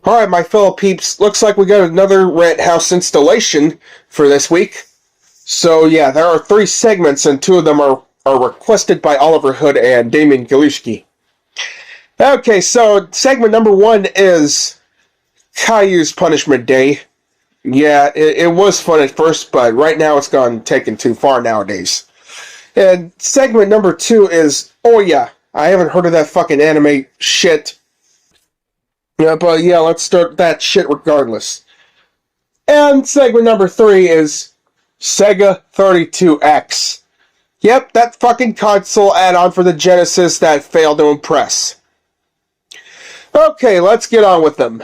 Alright, my fellow peeps, looks like we got another Rant House installation for this week. So yeah, there are 3 segments, and 2 of them are requested by Oliver Hood and Damien Galushki. Okay, so segment number 1 is Caillou's Punishment Day. Yeah, it was fun at first, but right now it's gone taken too far nowadays. And segment number 2 is Ouya. I haven't heard of that fucking anime shit. Yeah, but yeah, let's start that shit regardless. And segment number 3 is Sega 32X. Yep, that fucking console add-on for the Genesis that failed to impress. Okay, let's get on with them.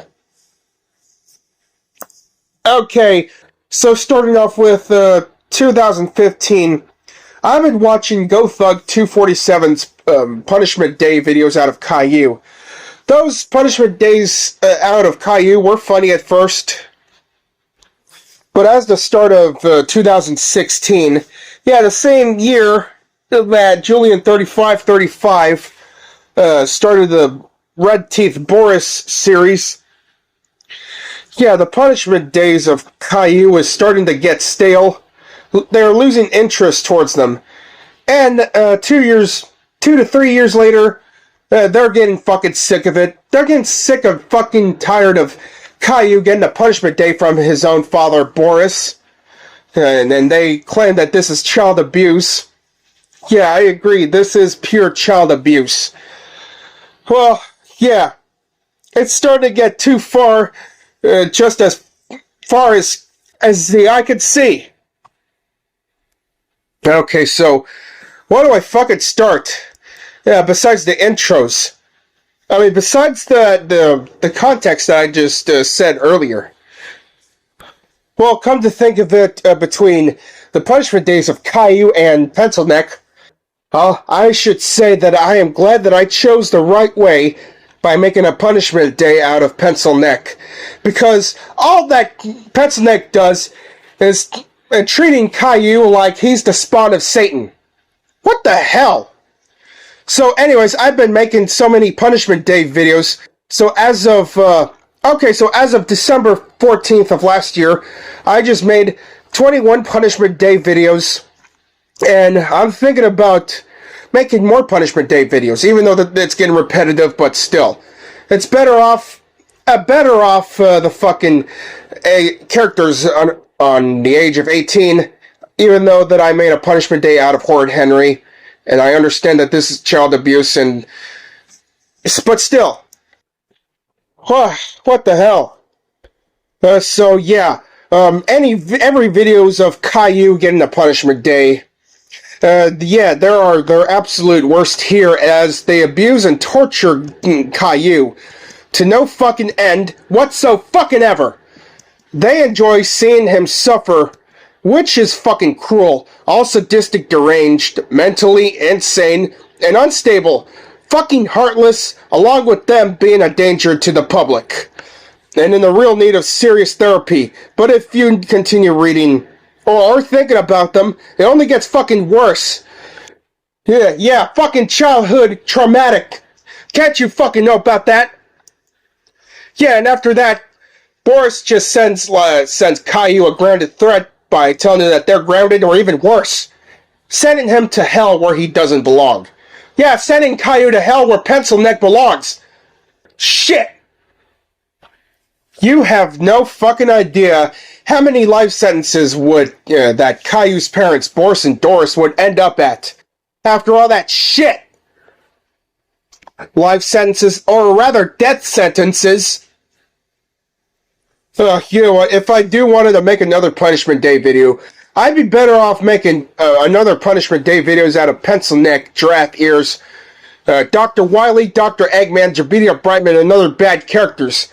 Okay, so starting off with 2015, I've been watching GoThug247's Punishment Day videos out of Caillou. Those Punishment Days out of Caillou were funny at first, but as the start of 2016, yeah, the same year that Julian3535 started the Red Teeth Boris series, yeah, the Punishment Days of Caillou is starting to get stale. They're losing interest towards them. And 2 to 3 years later, they're getting fucking sick of it. They're getting sick of fucking tired of Caillou getting a punishment day from his own father, Boris. And they claim that this is child abuse. Yeah, I agree. This is pure child abuse. Well, yeah. It's starting to get too far, just as far as the eye could see. Okay, so where do I fucking start? Yeah, besides the intros. I mean, besides the context that I just said earlier. Well, come to think of it, between the Punishment Days of Caillou and Pencil Neck, I should say that I am glad that I chose the right way by making a punishment day out of Pencil Neck. Because all that Pencil Neck does is treating Caillou like he's the spawn of Satan. What the hell? So anyways, I've been making so many Punishment Day videos, so as of December 14th of last year, I just made 21 Punishment Day videos, and I'm thinking about making more Punishment Day videos, even though it's getting repetitive, but still. It's better off the fucking characters on the age of 18, even though that I made a Punishment Day out of Horrid Henry, and I understand that this is child abuse, but still. What the hell? So yeah, every videos of Caillou getting a Punishment Day. Yeah, they're their absolute worst here, as they abuse and torture Caillou to no fucking end whatsoever. They enjoy seeing him suffer, which is fucking cruel, all sadistic, deranged, mentally insane, and unstable, fucking heartless, along with them being a danger to the public, and in the real need of serious therapy. But if you continue reading or thinking about them, it only gets fucking worse. Yeah, fucking childhood traumatic. Can't you fucking know about that? Yeah, and after that, Boris just sends Caillou a grounded threat by telling him that they're grounded, or even worse, sending him to hell where he doesn't belong. Yeah, sending Caillou to hell where Pencil Neck belongs. Shit! You have no fucking idea how many life sentences that Caillou's parents, Boris and Doris, would end up at after all that shit. Life sentences, or rather death sentences. You know what, if I do wanted to make another Punishment Day video, I'd be better off making another Punishment Day videos out of Pencil Neck, Giraffe Ears, Dr. Wily, Dr. Eggman, Jabedia Brightman, and other bad characters.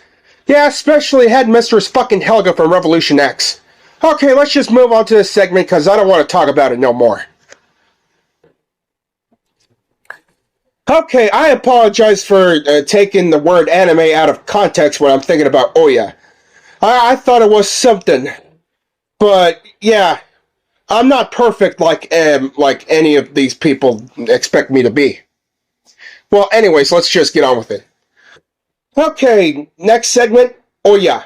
Yeah, especially Headmistress fucking Helga from Revolution X. Okay, let's just move on to this segment, because I don't want to talk about it no more. Okay, I apologize for taking the word anime out of context when I'm thinking about Ouya. I thought it was something, but yeah, I'm not perfect like any of these people expect me to be. Well, anyways, let's just get on with it. Okay, next segment, Ouya.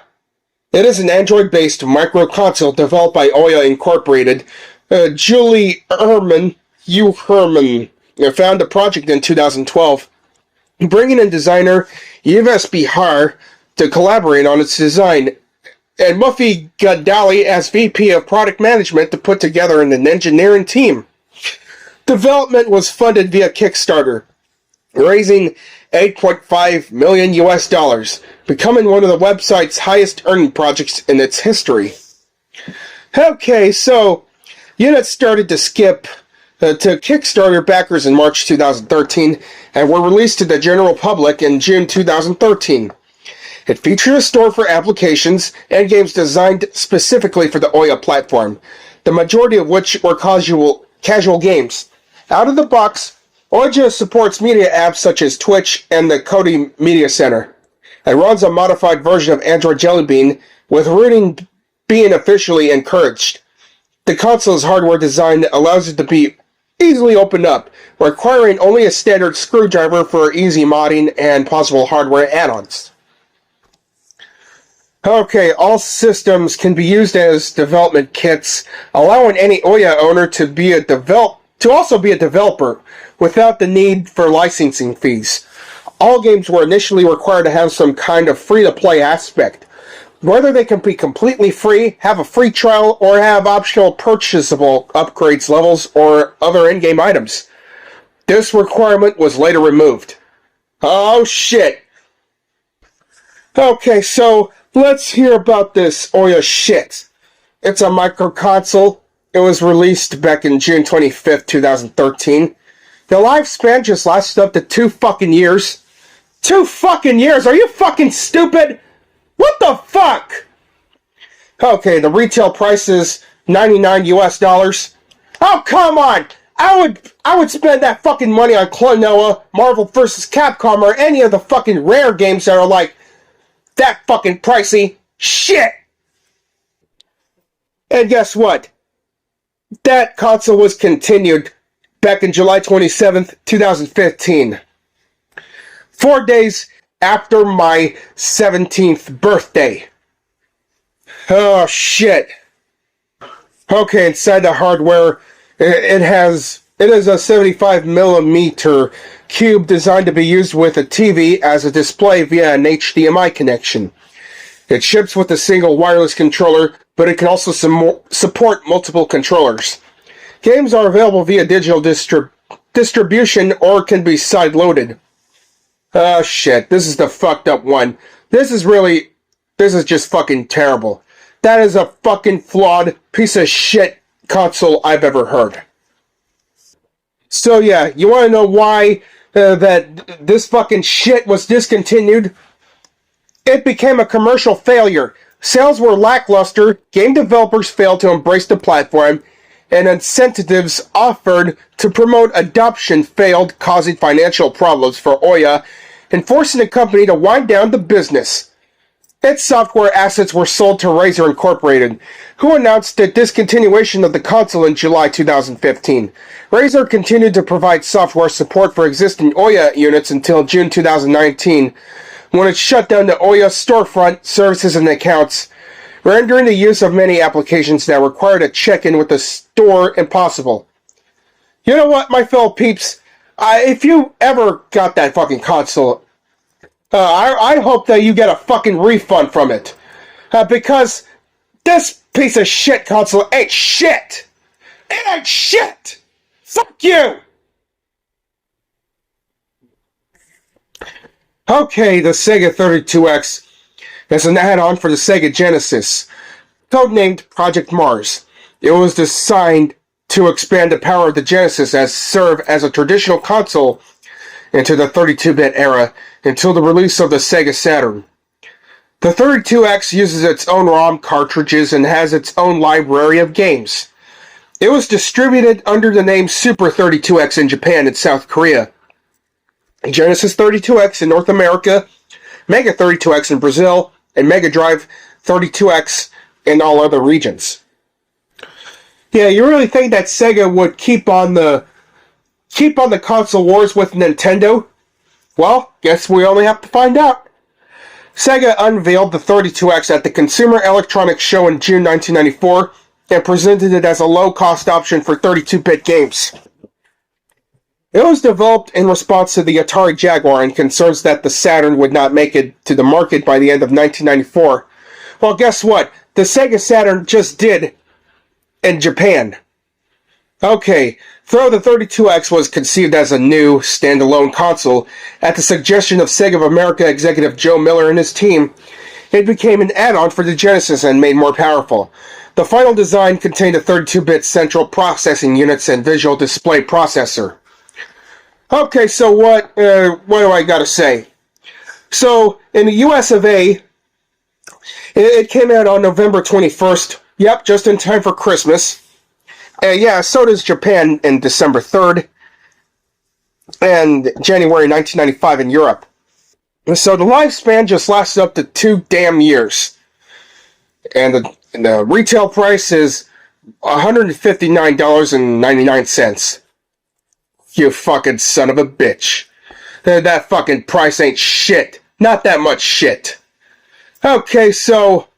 It is an Android-based microconsole developed by Ouya Incorporated. Julie Herman, found the project in 2012, bringing in designer Yves Bihar to collaborate on its design, and Muffy Gadali as VP of Product Management to put together an engineering team. Development was funded via Kickstarter, raising 8.5 million US dollars, becoming one of the website's highest earning projects in its history. Okay, so units started to skip to Kickstarter backers in March 2013 and were released to the general public in June 2013. It featured a store for applications and games designed specifically for the Ouya platform, the majority of which were casual games. Out of the box, Ouya supports media apps such as Twitch and the Kodi Media Center. It runs a modified version of Android Jelly Bean, with rooting being officially encouraged. The console's hardware design allows it to be easily opened up, requiring only a standard screwdriver for easy modding and possible hardware add-ons. Okay, all systems can be used as development kits, allowing any Ouya owner to also be a developer without the need for licensing fees. All games were initially required to have some kind of free-to-play aspect. Whether they can be completely free, have a free trial, or have optional purchasable upgrades, levels, or other in-game items. This requirement was later removed. Oh shit. Okay, so let's hear about this Ouya shit. It's a microconsole. It was released back in June 25th, 2013. The lifespan just lasted up to 2 fucking years. 2 fucking years? Are you fucking stupid? What the fuck? Okay, the retail price is $99 US. Oh, come on! I would spend that fucking money on Klonoa, Marvel vs. Capcom, or any of the fucking rare games that are like that fucking pricey. Shit! And guess what? That console was continued back in July 27th, 2015. 4 days after my 17th birthday. Oh, shit. Okay, inside the hardware, it is a 75mm cube designed to be used with a TV as a display via an HDMI connection. It ships with a single wireless controller, but it can also support multiple controllers. Games are available via digital distribution or can be side-loaded. Oh shit, this is the fucked up one. This is just fucking terrible. That is a fucking flawed piece of shit console I've ever heard. So yeah, you want to know why that this fucking shit was discontinued? It became a commercial failure. Sales were lackluster, game developers failed to embrace the platform, and incentives offered to promote adoption failed, causing financial problems for Ouya and forcing the company to wind down the business. Its software assets were sold to Razer Incorporated, who announced the discontinuation of the console in July 2015. Razer continued to provide software support for existing Ouya units until June 2019, when it shut down the Ouya storefront services and accounts, rendering the use of many applications that required a check-in with the store impossible. You know what, my fellow peeps? If you ever got that fucking console, I hope that you get a fucking refund from it. Because this piece of shit console ain't shit! It ain't shit! Fuck you! Okay, the Sega 32X is an add-on for the Sega Genesis, codenamed Project Mars. It was designed to expand the power of the Genesis and serve as a traditional console into the 32-bit era until the release of the Sega Saturn. The 32X uses its own ROM cartridges and has its own library of games. It was distributed under the name Super 32X in Japan and South Korea, Genesis 32X in North America, Mega 32X in Brazil, and Mega Drive 32X in all other regions. Yeah, you really think that Sega would keep on the console wars with Nintendo? Well, guess we only have to find out. Sega unveiled the 32X at the Consumer Electronics Show in June 1994 and presented it as a low-cost option for 32-bit games. It was developed in response to the Atari Jaguar and concerns that the Saturn would not make it to the market by the end of 1994. Well, guess what? The Sega Saturn just did in Japan. Okay, though the 32X was conceived as a new, standalone console, at the suggestion of Sega of America executive Joe Miller and his team, it became an add-on for the Genesis and made more powerful. The final design contained a 32-bit central processing units and visual display processor. Okay, so what do I gotta say? So, in the US of A, it came out on November 21st. Yep, just in time for Christmas. Yeah, so does Japan in December 3rd. And January 1995 in Europe. So the lifespan just lasted up to 2 damn years. And the retail price is $159.99. You fucking son of a bitch. That fucking price ain't shit. Not that much shit. Okay, so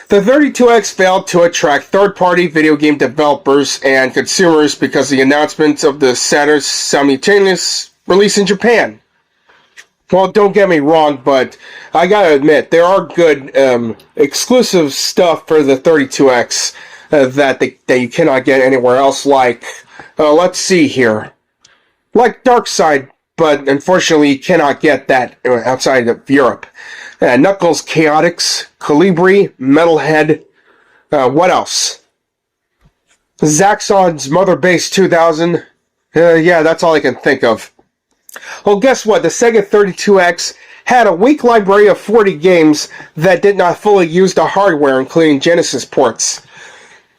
the 32X failed to attract third-party video game developers and consumers because of the announcement of the Saturn's simultaneous release in Japan. Well, don't get me wrong, but I gotta admit, there are good exclusive stuff for the 32X that you cannot get anywhere else, like, let's see here. Like Darkside, but unfortunately you cannot get that outside of Europe. Knuckles Chaotix, Calibri, Metalhead, what else? Zaxxon's Mother Base 2000. Yeah, that's all I can think of. Well, guess what? The Sega 32X had a weak library of 40 games that did not fully use the hardware, including Genesis ports.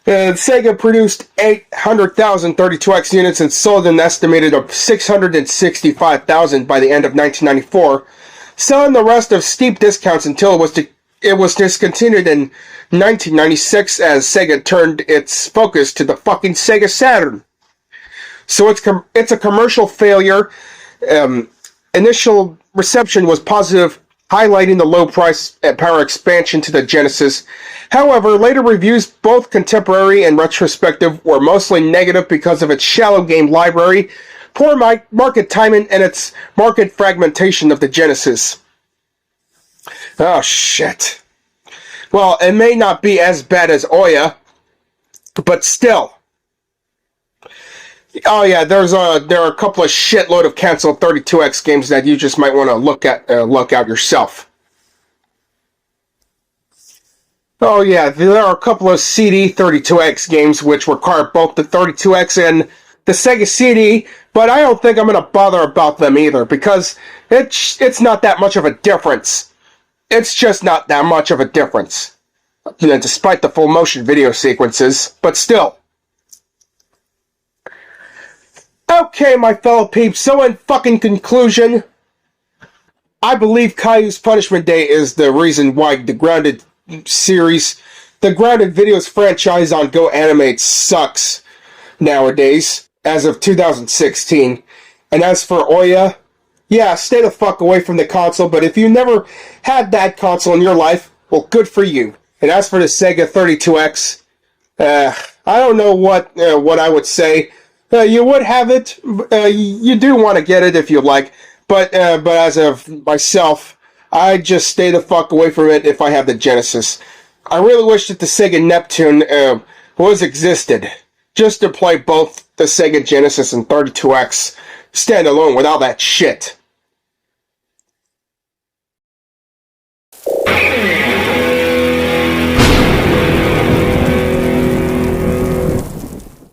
Sega produced 800,000 32X units and sold an estimated of 665,000 by the end of 1994, selling the rest of steep discounts until it was discontinued in 1996 as Sega turned its focus to the fucking Sega Saturn. So it's a commercial failure. Initial reception was positive, highlighting the low price and power expansion to the Genesis. However, later reviews, both contemporary and retrospective, were mostly negative because of its shallow game library, poor market timing, and its market fragmentation of the Genesis. Oh, shit. Well, it may not be as bad as Ouya, but still. Oh yeah, there are a couple of shitload of canceled 32X games that you just might want to look out yourself. Oh yeah, there are a couple of CD 32X games which require both the 32X and the Sega CD, but I don't think I'm going to bother about them either, because it's not that much of a difference. It's just not that much of a difference. You know, despite the full motion video sequences, but still. Okay, my fellow peeps, so in fucking conclusion, I believe Caillou's Punishment Day is the reason why the Grounded series, the Grounded Videos franchise on Go Animate sucks nowadays, as of 2016. And as for Ouya, yeah, stay the fuck away from the console, but if you never had that console in your life, well, good for you. And as for the Sega 32X, I don't know what I would say. You would have it. You do want to get it if you like, but as of myself, I just stay the fuck away from it if I have the Genesis. I really wish that the Sega Neptune existed, just to play both the Sega Genesis and 32X standalone without that shit.